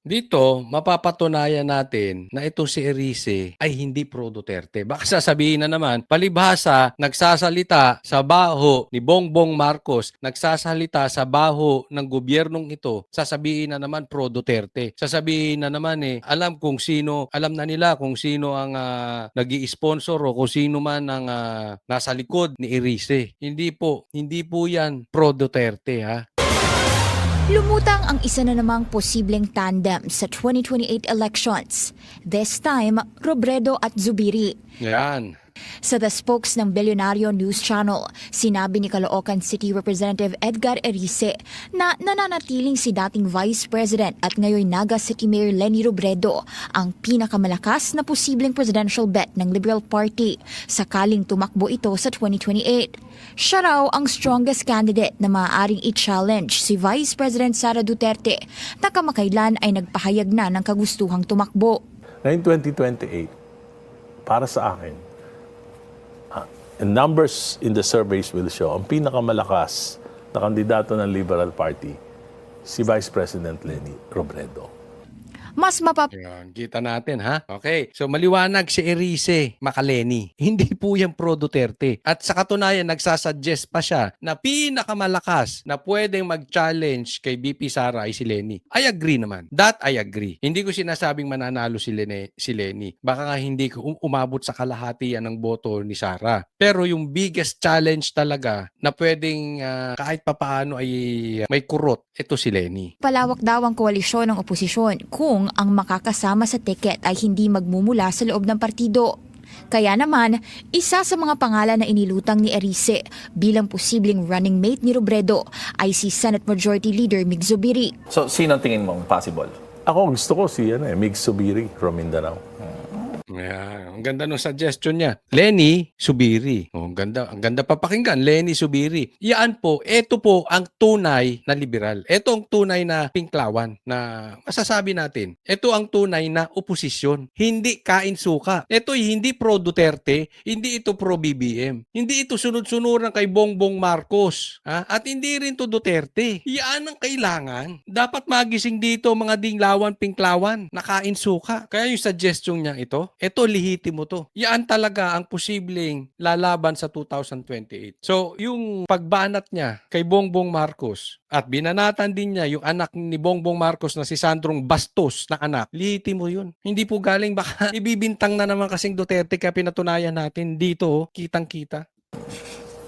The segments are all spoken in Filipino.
Dito, mapapatunayan natin na itong si Erice ay hindi pro-Duterte. Baka sasabihin na naman, palibhasa, nagsasalita sa baho ni Bongbong Marcos, nagsasalita sa baho ng gobyernong ito, sasabihin na naman pro-Duterte. Sasabihin na naman alam na nila kung sino ang nag-i-sponsor o kung sino man ang nasa likod ni Erice. Hindi po yan pro-Duterte ha. Lumutang ang isa na namang posibleng tandem sa 2028 elections. This time, Robredo at Zubiri. Yan. Sa The Spokes ng Bilyonaryo News Channel, sinabi ni Caloocan City Representative Edgar Erice na nananatiling si dating Vice President at ngayon Naga City Mayor Leni Robredo ang pinakamalakas na posibleng presidential bet ng Liberal Party sakaling tumakbo ito sa 2028. Siya raw ang strongest candidate na maaaring i-challenge si Vice President Sara Duterte na kamakailan ay nagpahayag na ng kagustuhang tumakbo. Ngayon 2028, para sa akin, and numbers in the surveys will show, ang pinakamalakas na kandidato ng Liberal Party, si Vice President Leni Robredo. Mas Yan, kita natin ha. Okay, so maliwanag si Erice Macaleni. Hindi po yan pro-Duterte. At sa katunayan, nagsasuggest pa siya na pinakamalakas na pwedeng mag-challenge kay BP Sara ay si Leni. I agree naman. That I agree. Hindi ko sinasabing mananalo si Leni. Baka nga hindi umabot sa kalahati yan ng boto ni Sara. Pero yung biggest challenge talaga na pwedeng kahit papaano ay may kurot, ito si Leni. palawak daw ang koalisyon ng oposisyon kung ang makakasama sa tiket ay hindi magmumula sa loob ng partido. Kaya naman, isa sa mga pangalan na inilutang ni Erice bilang posibleng running mate ni Robredo ay si Senate Majority Leader Mig Zubiri. So, sino tingin mong possible? Ako gusto ko si Mig Zubiri from Mindanao. Yeah, ang ganda ng suggestion niya. Leni Zubiri. Oh, ang ganda papakinggan. Leni Zubiri. Yan po, ito po ang tunay na liberal. Ito ang tunay na pinklawan na masasabi natin. Ito ang tunay na oposisyon. Hindi kain suka. Ito hindi pro Duterte, hindi ito pro BBM. Hindi ito sunod-sunuran kay Bongbong Marcos. Ha? At hindi rin to Duterte. Yan ang kailangan. Dapat magising dito mga dinglawan, pinklawan, nakain suka. Kaya yung suggestion niya ito lihitimo to. Yan talaga ang posibleng lalaban sa 2028. So, yung pagbanat niya kay Bongbong Marcos at binanatan din niya yung anak ni Bongbong Marcos na si Sandrong Bastos na anak, lihitimo yun. Hindi po galing baka ibibintang na naman kasing Duterte kaya pinatunayan natin dito, kitang-kita.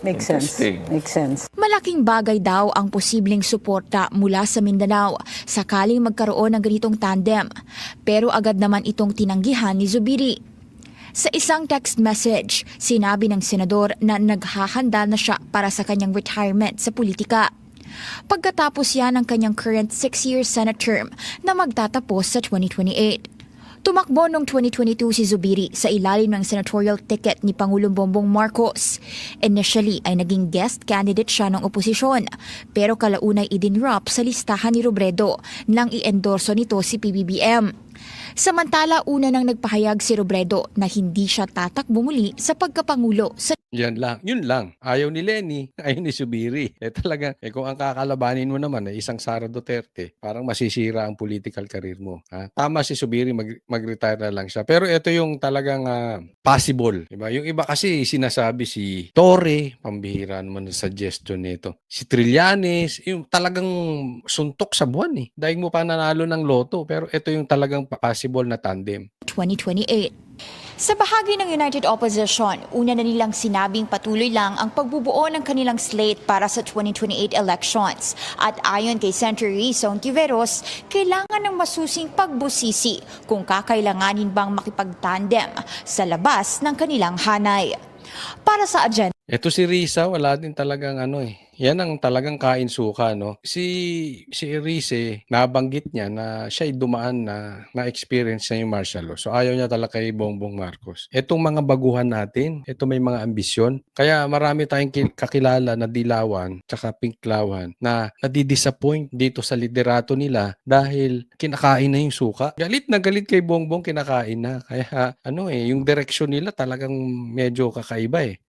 Makes sense. Makes sense. Malaking bagay daw ang posibleng suporta mula sa Mindanao sakaling magkaroon ng ganitong tandem. Pero agad naman itong tinanggihan ni Zubiri. Sa isang text message, sinabi ng senador na naghahanda na siya para sa kanyang retirement sa politika. Pagkatapos yan ng kanyang current 6-year Senate term na magtatapos sa 2028. Tumakbo noong 2022 si Zubiri sa ilalim ng senatorial ticket ni Pangulong Bongbong Marcos. Initially ay naging guest candidate siya ng oposisyon, pero kalaunay idinrop sa listahan ni Robredo nang i-endorso nito si PBBM. Samantala, una nang nagpahayag si Robredo na hindi siya tatakbo muli sa pagkapangulo sa Yan lang. Yun lang. Ayaw ni Leni, ayaw ni Zubiri. Talaga, kung ang kakalabanin mo naman ay isang Sara Duterte, parang masisira ang political career mo. Ha? Tama si Zubiri, mag-retire na lang siya. Pero ito yung talagang possible. Diba? Yung iba kasi sinasabi si Torre, pambihira naman ang suggestion nito. Si Trillanes, yung talagang suntok sa buwan eh. Dahil mo pa nanalo ng loto. Pero ito yung talagang possible na tandem. 2028. Sa bahagi ng United Opposition, una na nilang sinabing patuloy lang ang pagbubuo ng kanilang slate para sa 2028 elections. At ayon kay Senator Risa Ontiveros, kailangan ng masusing pagbusisi kung kakailanganin bang makipagtandem sa labas ng kanilang hanay. Para sa agenda, Ito si Risa, wala din talagang yan ang talagang kain suka, no? Si Erice, nabanggit niya na siya'y dumaan na-experience na yung martial law. So ayaw niya talaga kay Bongbong Marcos. Itong mga baguhan natin, ito may mga ambisyon. Kaya marami tayong kakilala na dilawan, tsaka pinklawan, na nadidisappoint dito sa liderato nila dahil kinakain na yung suka. Galit na galit kay Bongbong, kinakain na. Kaya yung direksyon nila talagang medyo kakaiba eh.